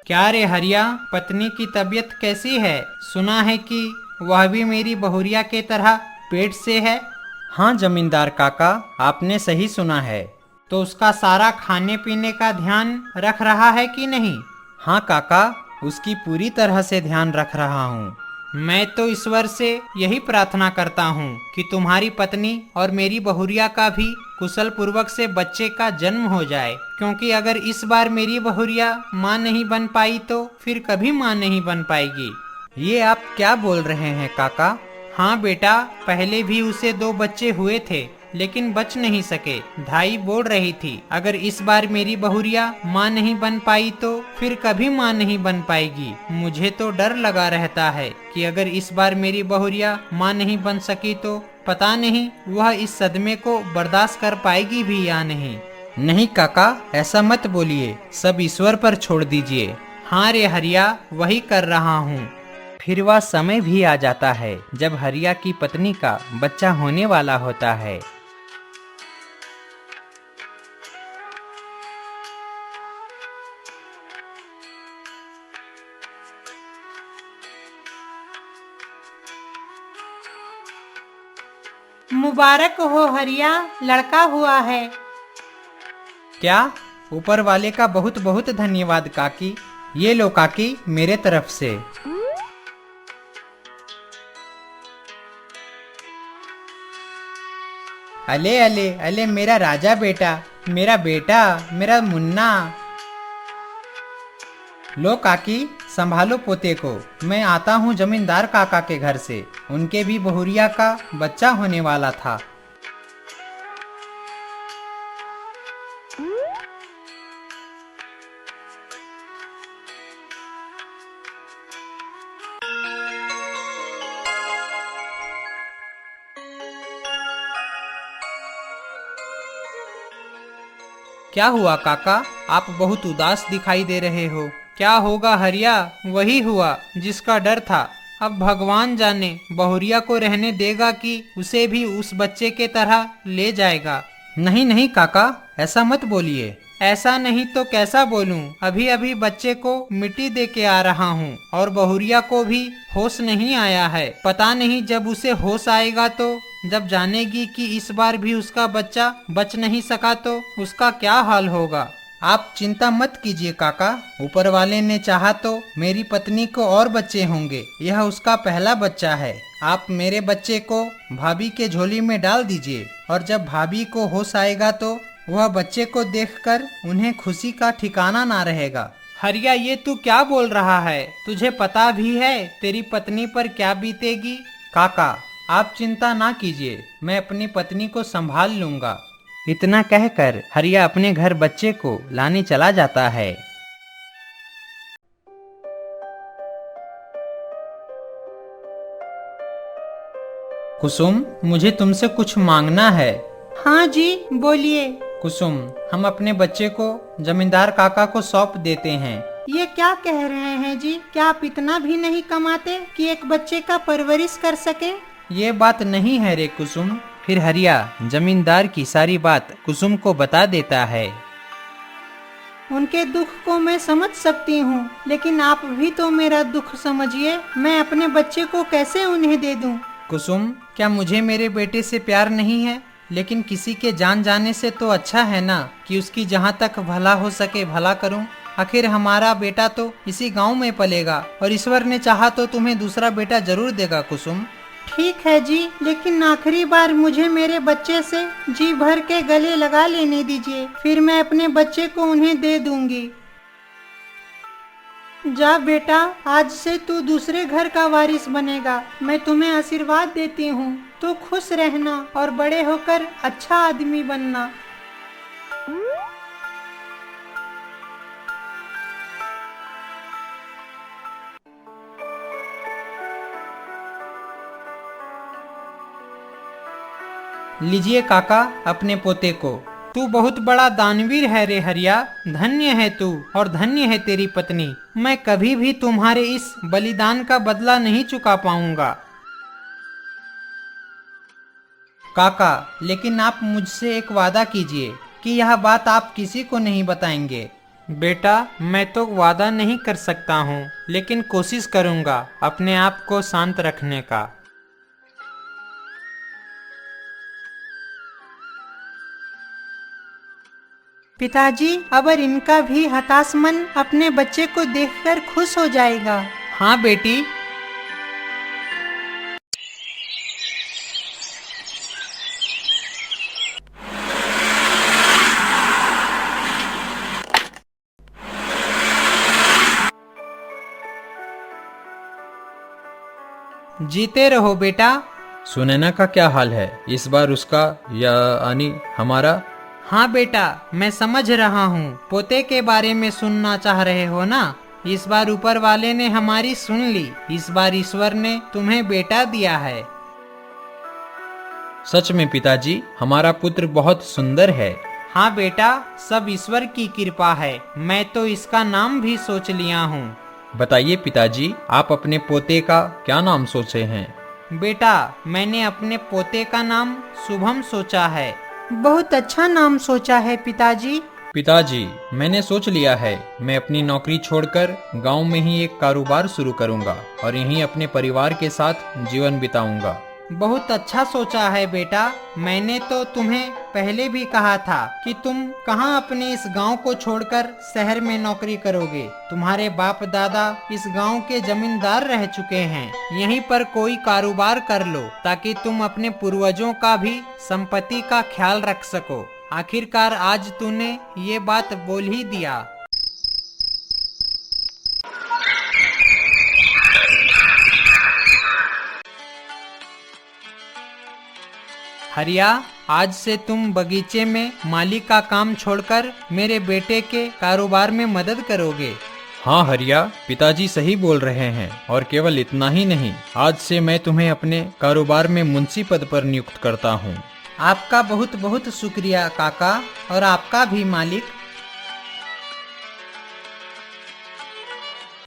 क्या रे हरिया, पत्नी की तबीयत कैसी है? सुना है कि वह भी मेरी बहुरिया के तरह पेट से है। हाँ जमींदार काका, आपने सही सुना है। तो उसका सारा खाने पीने का ध्यान रख रहा है कि नहीं? हाँ काका, उसकी पूरी तरह से ध्यान रख रहा हूँ। मैं तो ईश्वर से यही प्रार्थना करता हूँ कि तुम्हारी पत्नी और मेरी बहुरिया का भी कुशल पूर्वक से बच्चे का जन्म हो जाए, क्योंकि अगर इस बार मेरी बहुरिया माँ नहीं बन पाई तो फिर कभी माँ नहीं बन पाएगी। ये आप क्या बोल रहे हैं काका? हाँ बेटा, पहले भी उसे 2 बच्चे हुए थे लेकिन बच नहीं सके। धाई बोल रही थी अगर इस बार मेरी बहुरिया माँ नहीं बन पाई तो फिर कभी माँ नहीं बन पाएगी। मुझे तो डर लगा रहता है कि अगर इस बार मेरी बहुरिया माँ नहीं बन सकी तो पता नहीं वह इस सदमे को बर्दाश्त कर पाएगी भी या नहीं। नहीं काका, ऐसा मत बोलिए, सब ईश्वर पर छोड़ दीजिए। हाँ रे हरिया, वही कर रहा हूँ। फिर वह समय भी आ जाता है जब हरिया की पत्नी का बच्चा होने वाला होता है। मुबारक हो हरिया, लड़का हुआ है। क्या? ऊपर वाले का बहुत बहुत धन्यवाद काकी। ये लो काकी, मेरे तरफ से। अले अले अले, मेरा राजा बेटा, मेरा बेटा, मेरा मुन्ना। लो काकी, संभालो पोते को। मैं आता हूँ जमींदार काका के घर से। उनके भी बहुरिया का बच्चा होने वाला था। क्या हुआ काका, आप बहुत उदास दिखाई दे रहे हो? क्या होगा हरिया, वही हुआ जिसका डर था। अब भगवान जाने बहुरिया को रहने देगा कि उसे भी उस बच्चे के तरह ले जाएगा। नहीं नहीं काका, ऐसा मत बोलिए। ऐसा नहीं तो कैसा बोलूं? अभी अभी बच्चे को मिट्टी दे के आ रहा हूँ और बहुरिया को भी होश नहीं आया है। पता नहीं जब उसे होश आएगा तो जब जानेगी कि इस बार भी उसका बच्चा बच नहीं सका तो उसका क्या हाल होगा। आप चिंता मत कीजिए काका, ऊपर वाले ने चाहा तो मेरी पत्नी को और बच्चे होंगे। यह उसका पहला बच्चा है। आप मेरे बच्चे को भाभी के झोली में डाल दीजिए और जब भाभी को होश आएगा तो वह बच्चे को देखकर उन्हें खुशी का ठिकाना ना रहेगा। हरिया, ये तू क्या बोल रहा है? तुझे पता भी है तेरी पत्नी पर क्या बीतेगी? काका, आप चिंता ना कीजिए, मैं अपनी पत्नी को संभाल लूंगा। इतना कहकर हरिया अपने घर बच्चे को लाने चला जाता है। कुसुम, मुझे तुमसे कुछ मांगना है। हाँ जी, बोलिए। कुसुम, हम अपने बच्चे को जमींदार काका को सौंप देते हैं। ये क्या कह रहे हैं जी? क्या आप इतना भी नहीं कमाते कि एक बच्चे का परवरिश कर सके? ये बात नहीं है रे कुसुम। फिर हरिया जमींदार की सारी बात कुसुम को बता देता है। उनके दुख को मैं समझ सकती हूँ, लेकिन आप भी तो मेरा दुख समझिए। मैं अपने बच्चे को कैसे उन्हें दे दूँ? कुसुम, क्या मुझे मेरे बेटे से प्यार नहीं है? लेकिन किसी के जान जाने से तो अच्छा है ना कि उसकी जहाँ तक भला हो सके भला करूँ। आखिर हमारा बेटा तो इसी गांव में पलेगा और ईश्वर ने चाहा तो तुम्हें दूसरा बेटा जरूर देगा कुसुम। ठीक है जी, लेकिन आखिरी बार मुझे मेरे बच्चे से जी भर के गले लगा लेने दीजिए, फिर मैं अपने बच्चे को उन्हें दे दूंगी। जा बेटा, आज से तू दूसरे घर का वारिस बनेगा। मैं तुम्हें आशीर्वाद देती हूँ। तू खुश रहना और बड़े होकर अच्छा आदमी बनना। लीजिए काका अपने पोते को। तू बहुत बड़ा दानवीर है रे हरिया। धन्य है तू और धन्य है तेरी पत्नी। मैं कभी भी तुम्हारे इस बलिदान का बदला नहीं चुका पाऊंगा। काका, लेकिन आप मुझसे एक वादा कीजिए कि यह बात आप किसी को नहीं बताएंगे। बेटा, मैं तो वादा नहीं कर सकता हूँ, लेकिन कोशिश करूँगा अपने आप को शांत रखने का। पिताजी, अबर इनका भी हताश मन अपने बच्चे को देखकर खुश हो जाएगा। हाँ बेटी। जीते रहो बेटा। सुनैना का क्या हाल है इस बार, उसका या यानी हमारा? हाँ बेटा, मैं समझ रहा हूँ, पोते के बारे में सुनना चाह रहे हो ना। इस बार ऊपर वाले ने हमारी सुन ली। इस बार ईश्वर ने तुम्हें बेटा दिया है। सच में पिताजी, हमारा पुत्र बहुत सुंदर है। हाँ बेटा, सब ईश्वर की कृपा है। मैं तो इसका नाम भी सोच लिया हूँ। बताइए पिताजी, आप अपने पोते का क्या नाम सोचे हैं? बेटा, मैंने अपने पोते का नाम शुभम सोचा है। बहुत अच्छा नाम सोचा है पिताजी। पिताजी, मैंने सोच लिया है, मैं अपनी नौकरी छोड़कर गांव में ही एक कारोबार शुरू करूंगा और यहीं अपने परिवार के साथ जीवन बिताऊंगा। बहुत अच्छा सोचा है बेटा। मैंने तो तुम्हें पहले भी कहा था कि तुम कहाँ अपने इस गांव को छोड़कर शहर में नौकरी करोगे। तुम्हारे बाप दादा इस गांव के जमींदार रह चुके हैं। यहीं पर कोई कारोबार कर लो ताकि तुम अपने पूर्वजों का भी संपत्ति का ख्याल रख सको। आखिरकार आज तूने ये बात बोल ही दिया। हरिया, आज से तुम बगीचे में माली का काम छोड़कर मेरे बेटे के कारोबार में मदद करोगे। हाँ हरिया, पिताजी सही बोल रहे हैं, और केवल इतना ही नहीं, आज से मैं तुम्हें अपने कारोबार में मुंशी पद पर नियुक्त करता हूँ। आपका बहुत बहुत शुक्रिया काका, और आपका भी मालिक।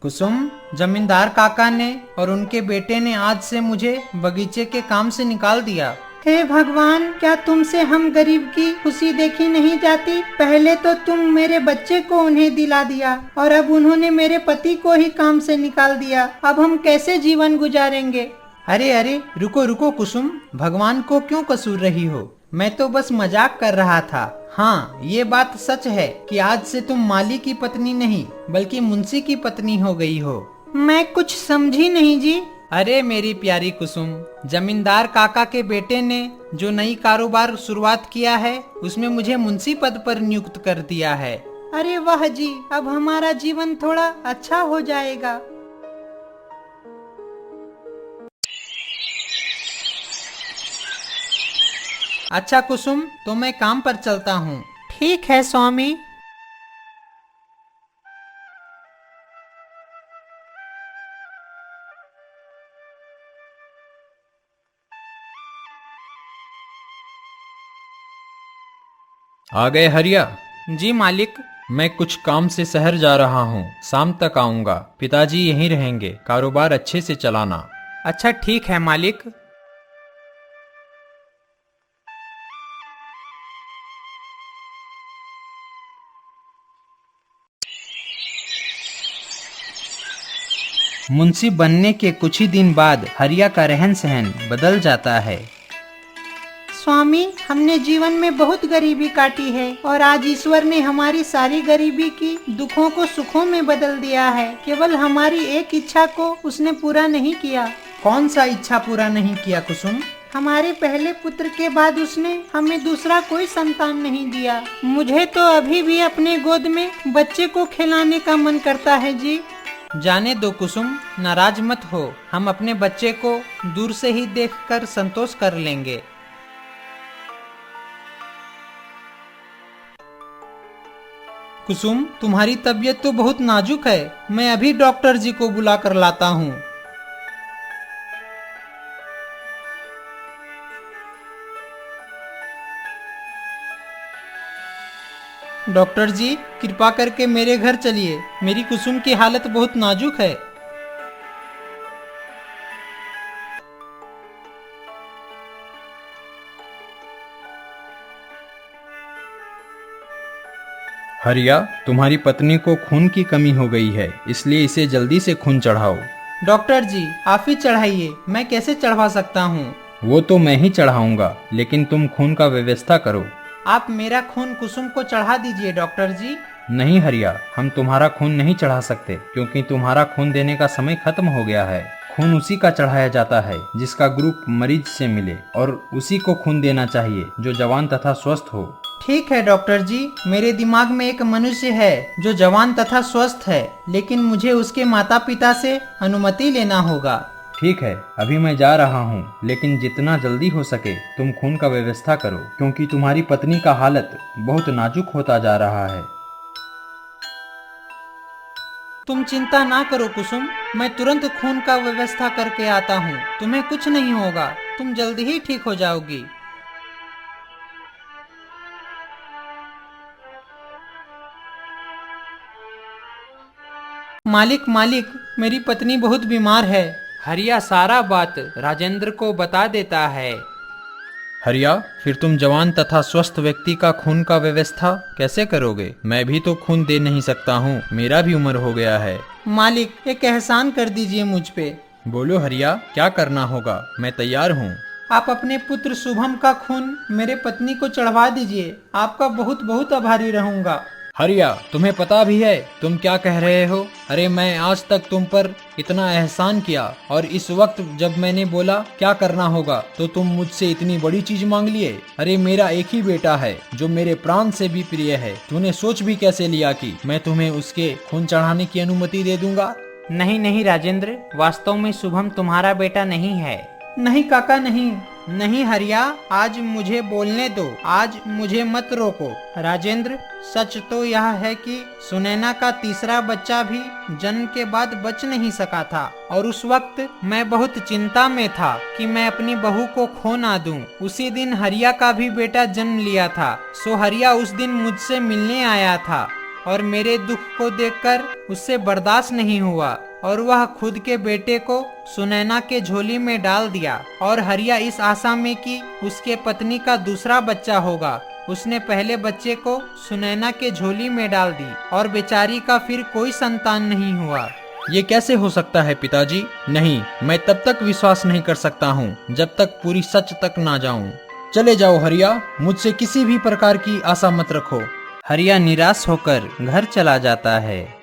कुसुम, जमींदार काका ने और उनके बेटे ने आज से मुझे बगीचे के काम से निकाल दिया। हे भगवान, क्या तुमसे हम गरीब की खुशी देखी नहीं जाती? पहले तो तुम मेरे बच्चे को उन्हें दिला दिया और अब उन्होंने मेरे पति को ही काम से निकाल दिया। अब हम कैसे जीवन गुजारेंगे? अरे अरे, रुको रुको कुसुम, भगवान को क्यों कसूर रही हो? मैं तो बस मजाक कर रहा था। हाँ, ये बात सच है कि आज से तुम माली की पत्नी नहीं बल्कि मुंशी की पत्नी हो गई हो। मैं कुछ समझी नहीं जी। अरे मेरी प्यारी कुसुम, जमींदार काका के बेटे ने जो नई कारोबार शुरुआत किया है उसमें मुझे मुंशी पद पर नियुक्त कर दिया है। अरे वाह जी, अब हमारा जीवन थोड़ा अच्छा हो जाएगा। अच्छा कुसुम, तो मैं काम पर चलता हूँ। ठीक है स्वामी। आ गए हरिया? जी मालिक। मैं कुछ काम से शहर जा रहा हूँ, शाम तक आऊंगा। पिताजी यहीं रहेंगे, कारोबार अच्छे से चलाना। अच्छा ठीक है मालिक। मुंशी बनने के कुछ ही दिन बाद हरिया का रहन सहन बदल जाता है। स्वामी, हमने जीवन में बहुत गरीबी काटी है और आज ईश्वर ने हमारी सारी गरीबी की दुखों को सुखों में बदल दिया है। केवल हमारी एक इच्छा को उसने पूरा नहीं किया। कौन सा इच्छा पूरा नहीं किया कुसुम? हमारे पहले पुत्र के बाद उसने हमें दूसरा कोई संतान नहीं दिया। मुझे तो अभी भी अपने गोद में बच्चे को खिलाने का मन करता है जी। जाने दो कुसुम, नाराज मत हो। हम अपने बच्चे को दूर से ही देखकर संतोष कर लेंगे। कुसुम, तुम्हारी तबीयत तो बहुत नाजुक है। मैं अभी डॉक्टर जी को बुला कर लाता हूँ। डॉक्टर जी, कृपा करके मेरे घर चलिए। मेरी कुसुम की हालत बहुत नाजुक है। हरिया, तुम्हारी पत्नी को खून की कमी हो गई है, इसलिए इसे जल्दी से खून चढ़ाओ। डॉक्टर जी, आप ही चढ़ाइए, मैं कैसे चढ़वा सकता हूँ? वो तो मैं ही चढ़ाऊंगा, लेकिन तुम खून का व्यवस्था करो। आप मेरा खून कुसुम को चढ़ा दीजिए डॉक्टर जी। नहीं हरिया, हम तुम्हारा खून नहीं चढ़ा सकते, क्योंकि तुम्हारा खून देने का समय खत्म हो गया है। खून उसी का चढ़ाया जाता है जिसका ग्रुप मरीज से मिले, और उसी को खून देना चाहिए जो जवान तथा स्वस्थ हो। ठीक है डॉक्टर जी, मेरे दिमाग में एक मनुष्य है जो जवान तथा स्वस्थ है, लेकिन मुझे उसके माता पिता से अनुमति लेना होगा। ठीक है, अभी मैं जा रहा हूँ, लेकिन जितना जल्दी हो सके तुम खून का व्यवस्था करो, क्योंकि तुम्हारी पत्नी का हालत बहुत नाजुक होता जा रहा है। तुम चिंता ना करो कुसुम, मैं तुरंत खून का व्यवस्था करके आता हूँ। तुम्हें कुछ नहीं होगा, तुम जल्दी ही ठीक हो जाओगी। मालिक मालिक, मेरी पत्नी बहुत बीमार है। हरिया सारा बात राजेंद्र को बता देता है। हरिया, फिर तुम जवान तथा स्वस्थ व्यक्ति का खून का व्यवस्था कैसे करोगे? मैं भी तो खून दे नहीं सकता हूँ, मेरा भी उम्र हो गया है। मालिक, एक एहसान कर दीजिए मुझ पे। बोलो हरिया, क्या करना होगा? मैं तैयार हूँ। आप अपने पुत्र शुभम का खून मेरे पत्नी को चढ़वा दीजिए, आपका बहुत बहुत आभारी रहूंगा। हरिया, तुम्हें पता भी है तुम क्या कह रहे हो? अरे मैं आज तक तुम पर इतना एहसान किया, और इस वक्त जब मैंने बोला क्या करना होगा तो तुम मुझसे इतनी बड़ी चीज मांग लिए। अरे मेरा एक ही बेटा है जो मेरे प्राण से भी प्रिय है, तूने सोच भी कैसे लिया कि मैं तुम्हें उसके खून चढ़ाने की अनुमति दे दूंगा? नहीं नहीं राजेंद्र, वास्तव में शुभम तुम्हारा बेटा नहीं है। नहीं काका, नहीं नहीं हरिया, आज मुझे बोलने दो, आज मुझे मत रोको। राजेंद्र, सच तो यह है कि सुनैना का तीसरा बच्चा भी जन्म के बाद बच नहीं सका था, और उस वक्त मैं बहुत चिंता में था कि मैं अपनी बहू को खो ना दूं। उसी दिन हरिया का भी बेटा जन्म लिया था, सो हरिया उस दिन मुझसे मिलने आया था, और मेरे दुख को देखकर उससे बर्दाश्त नहीं हुआ, और वह खुद के बेटे को सुनैना के झोली में डाल दिया। और हरिया इस आशा में कि उसके पत्नी का दूसरा बच्चा होगा, उसने पहले बच्चे को सुनैना के झोली में डाल दी, और बेचारी का फिर कोई संतान नहीं हुआ। ये कैसे हो सकता है पिताजी? नहीं, मैं तब तक विश्वास नहीं कर सकता हूँ जब तक पूरी सच तक ना जाऊँ। चले जाओ हरिया, मुझसे किसी भी प्रकार की आशा मत रखो। हरिया निराश होकर घर चला जाता है।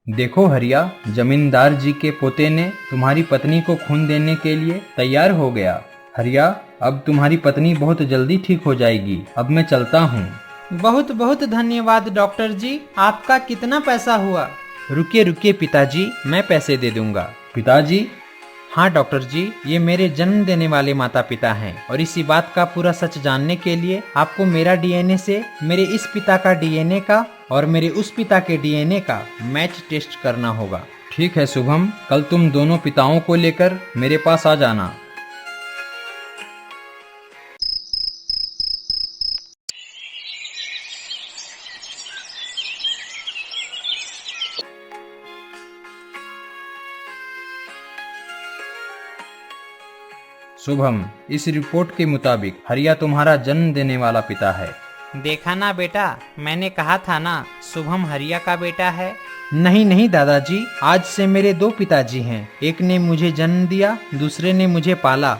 देखो हरिया, जमींदार जी के पोते ने तुम्हारी पत्नी को खून देने के लिए तैयार हो गया। हरिया, अब तुम्हारी पत्नी बहुत जल्दी ठीक हो जाएगी। अब मैं चलता हूँ। बहुत बहुत धन्यवाद डॉक्टर जी, आपका कितना पैसा हुआ? रुकिए रुकिए पिताजी, मैं पैसे दे दूंगा। पिताजी? हाँ डॉक्टर जी, ये मेरे जन्म देने वाले माता पिता हैं, और इसी बात का पूरा सच जानने के लिए आपको मेरा डीएनए से मेरे इस पिता का डीएनए का और मेरे उस पिता के डीएनए का मैच टेस्ट करना होगा। ठीक है शुभम, कल तुम दोनों पिताओं को लेकर मेरे पास आ जाना। शुभम, इस रिपोर्ट के मुताबिक हरिया तुम्हारा जन्म देने वाला पिता है। देखा ना बेटा, मैंने कहा था ना, शुभम हरिया का बेटा है। नहीं नहीं दादाजी, आज से मेरे दो पिताजी हैं। एक ने मुझे जन्म दिया, दूसरे ने मुझे पाला।